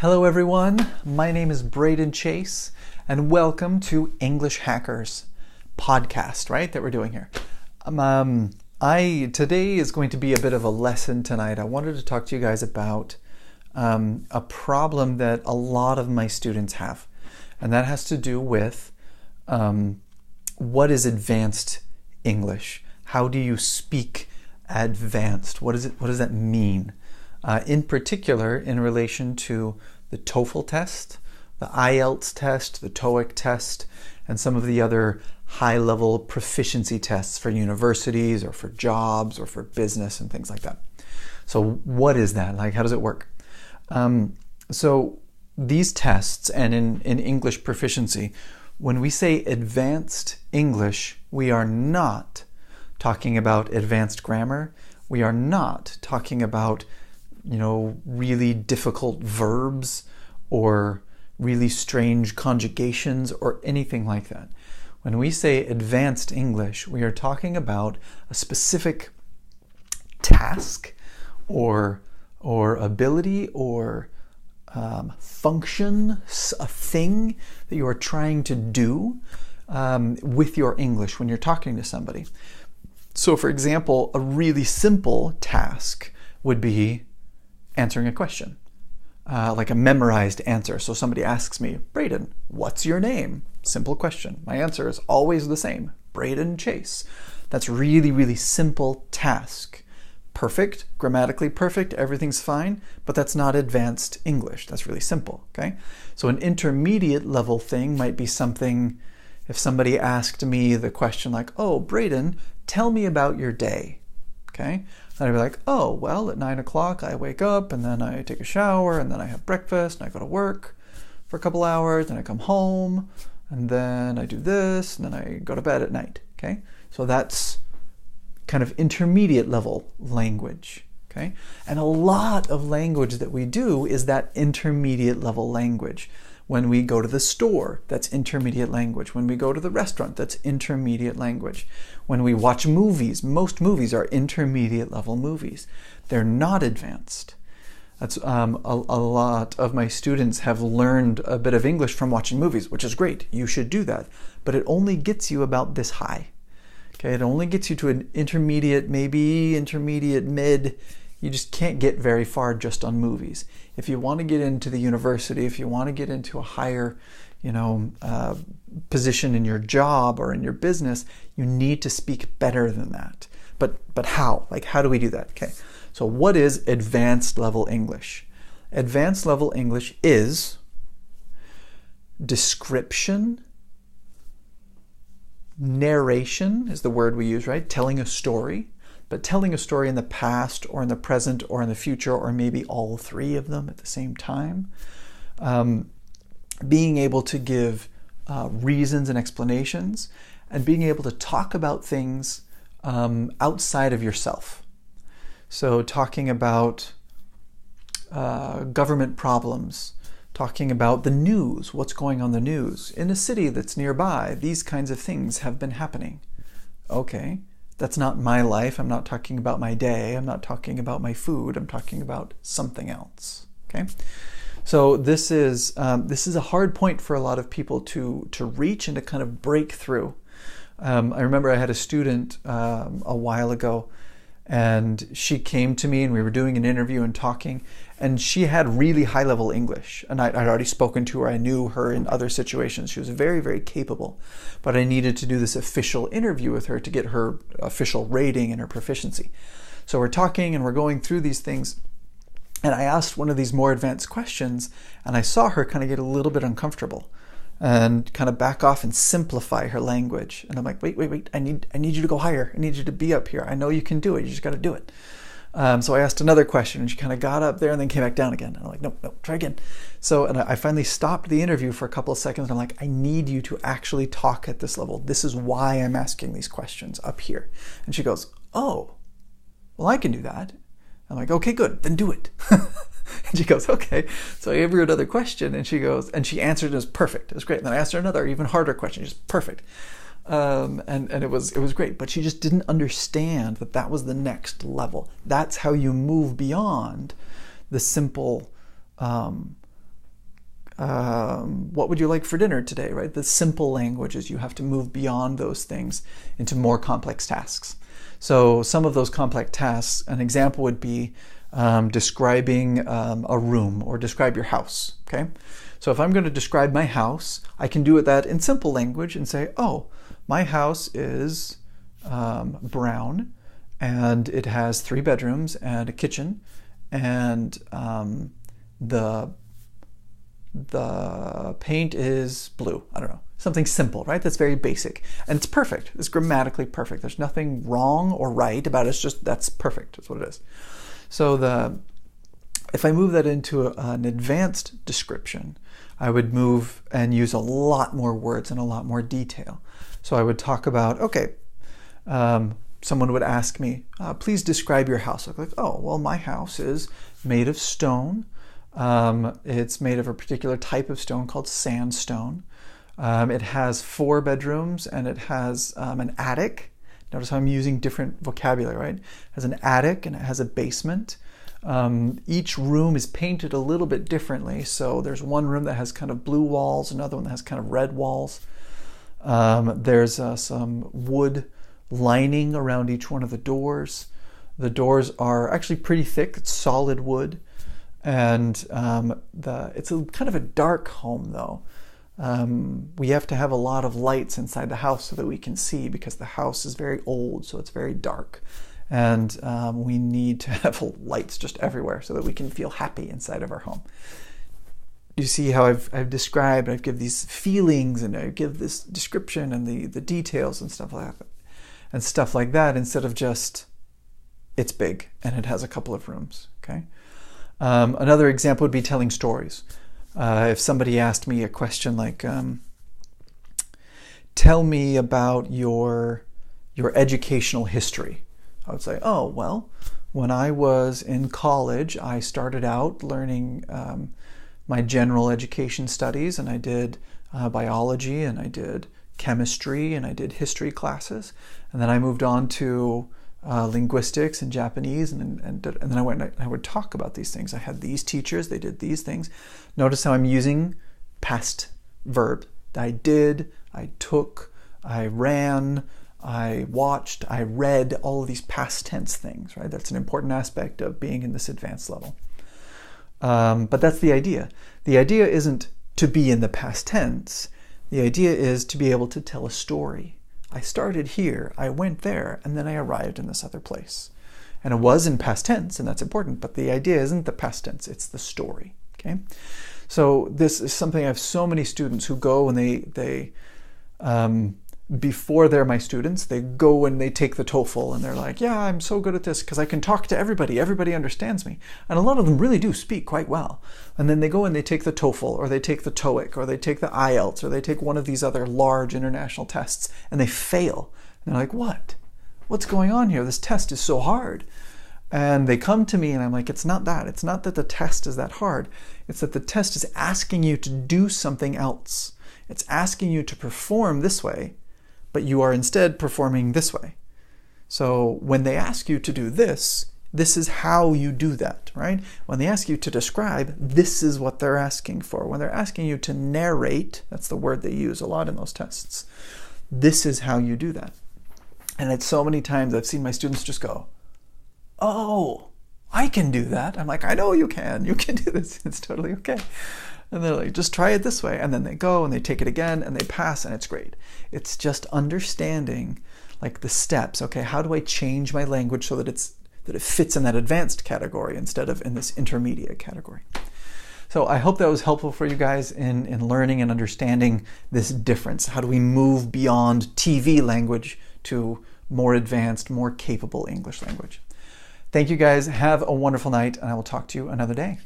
Hello everyone, my name is Braden Chase and welcome to English Hackers podcast, right, that we're doing here. Today is going to be a bit of a lesson tonight. I wanted to talk to you guys about a problem that a lot of my students have, and that has to do with what is advanced English? How do you speak advanced? What does that mean? In particular, in relation to the TOEFL test, the IELTS test, the TOEIC test, and some of the other high-level proficiency tests for universities or for jobs or for business and things like that. So what is that? Like, how does it work? So these tests, and in English proficiency, when we say advanced English, we are not talking about advanced grammar. We are not talking about really difficult verbs or really strange conjugations or anything like that. When we say advanced English, we are talking about a specific task or ability or function, a thing that you are trying to do with your English when you're talking to somebody. So, for example, a really simple task would be answering a question, like a memorized answer. So somebody asks me, Braden, what's your name? Simple question. My answer is always the same, Braden Chase. That's really, really simple task. Perfect, grammatically perfect, everything's fine, but that's not advanced English. That's really simple, okay? So an intermediate level thing might be something, if somebody asked me the question like, oh, Braden, tell me about your day, okay? Then I'd be like, oh, well, at 9 o'clock I wake up and then I take a shower and then I have breakfast and I go to work for a couple hours and I come home and then I do this and then I go to bed at night, okay? So that's kind of intermediate level language, okay? And a lot of language that we do is that intermediate level language. When we go to the store, that's intermediate language. When we go to the restaurant, that's intermediate language. When we watch movies, most movies are intermediate level movies. They're not advanced. That's a lot of my students have learned a bit of English from watching movies, which is great. You should do that. But it only gets you about this high. Okay, it only gets you to an intermediate, maybe intermediate mid. You just can't get very far just on movies. If you want to get into the university, if you want to get into a higher, position in your job or in your business, you need to speak better than that. But how? Like, how do we do that? Okay. So what is advanced level English? Advanced level English is description, narration is the word we use, right? Telling a story. But telling a story in the past or in the present or in the future or maybe all three of them at the same time. Being able to give reasons and explanations and being able to talk about things outside of yourself. So talking about government problems, talking about the news, what's going on in the news. In a city that's nearby, these kinds of things have been happening. Okay. That's not my life. I'm not talking about my day. I'm not talking about my food. I'm talking about something else. Okay, so this is a hard point for a lot of people to reach and to kind of break through. I remember I had a student a while ago, and she came to me and we were doing an interview and talking, and she had really high-level English, and I'd already spoken to her. I knew her in other situations. She was very, very capable, but I needed to do this official interview with her to get her official rating and her proficiency. So we're talking and we're going through these things, and I asked one of these more advanced questions, and I saw her kind of get a little bit uncomfortable and kind of back off and simplify her language. And I'm like, wait, I need you to go higher. I need you to be up here. I know you can do it. You just got to do it. So I asked another question, and she kind of got up there and then came back down again. And I'm like, no, try again. So, and I finally stopped the interview for a couple of seconds. And I'm like, I need you to actually talk at this level. This is why I'm asking these questions up here. And she goes, oh, well, I can do that. I'm like, okay, good, then do it. And she goes, okay. So I gave her another question, and she goes, and she answered it as perfect. It was great. And then I asked her another, even harder question, just perfect. And it was great, but she just didn't understand that that was the next level. That's how you move beyond the simple what would you like for dinner today, right? The simple languages, you have to move beyond those things into more complex tasks. So some of those complex tasks, an example would be describing a room or describe your house, okay? So if I'm going to describe my house, I can do that in simple language and say, oh, my house is brown and it has 3 bedrooms and a kitchen and the paint is blue. I don't know. Something simple, right? That's very basic. And it's perfect. It's grammatically perfect. There's nothing wrong or right about it. It's just, that's perfect. That's what it is. So if I move that into an advanced description, I would move and use a lot more words and a lot more detail. So I would talk about, okay, someone would ask me, please describe your house. I'd be like, oh, well, my house is made of stone. It's made of a particular type of stone called sandstone. It has 4 bedrooms and it has an attic. Notice how I'm using different vocabulary, right? It has an attic and it has a basement. Each room is painted a little bit differently. So there's one room that has kind of blue walls, another one that has kind of red walls. There's some wood lining around each one of the doors. The doors are actually pretty thick. It's solid wood. And it's kind of a dark home, though. We have to have a lot of lights inside the house so that we can see, because the house is very old, so it's very dark. And we need to have lights just everywhere so that we can feel happy inside of our home. You see how I've described, I give these feelings and I give this description and the details and stuff like that. And stuff like that, instead of just, it's big and it has a couple of rooms, okay? Another example would be telling stories. If somebody asked me a question like, tell me about your educational history, I would say, oh, well, when I was in college, I started out learning my general education studies, and I did biology, and I did chemistry, and I did history classes, and then I moved on to linguistics and Japanese, and then I went and I would talk about these things. I had these teachers, they did these things. Notice how I'm using past verb. I did, I took, I ran, I watched, I read, all of these past tense things, right? That's an important aspect of being in this advanced level. But that's the idea. The idea isn't to be in the past tense. The idea is to be able to tell a story. I started here, I went there, and then I arrived in this other place. And it was in past tense, and that's important, but the idea isn't the past tense, it's the story, okay? So this is something I have so many students who go and they before they're my students, they go and they take the TOEFL and they're like, yeah, I'm so good at this because I can talk to everybody. Everybody understands me. And a lot of them really do speak quite well. And then they go and they take the TOEFL or they take the TOEIC or they take the IELTS or they take one of these other large international tests and they fail. And they're like, what? What's going on here? This test is so hard. And they come to me and I'm like, it's not that. It's not that the test is that hard. It's that the test is asking you to do something else. It's asking you to perform this way, but you are instead performing this way. So when they ask you to do this, this is how you do that, right? When they ask you to describe, this is what they're asking for. When they're asking you to narrate, that's the word they use a lot in those tests, this is how you do that. And it's so many times I've seen my students just go, oh, I can do that. I'm like, I know you can do this. It's totally okay. And they're like, just try it this way. And then they go and they take it again and they pass and it's great. It's just understanding like the steps. Okay, how do I change my language so that it fits in that advanced category instead of in this intermediate category? So I hope that was helpful for you guys in learning and understanding this difference. How do we move beyond TV language to more advanced, more capable English language? Thank you guys. Have a wonderful night and I will talk to you another day.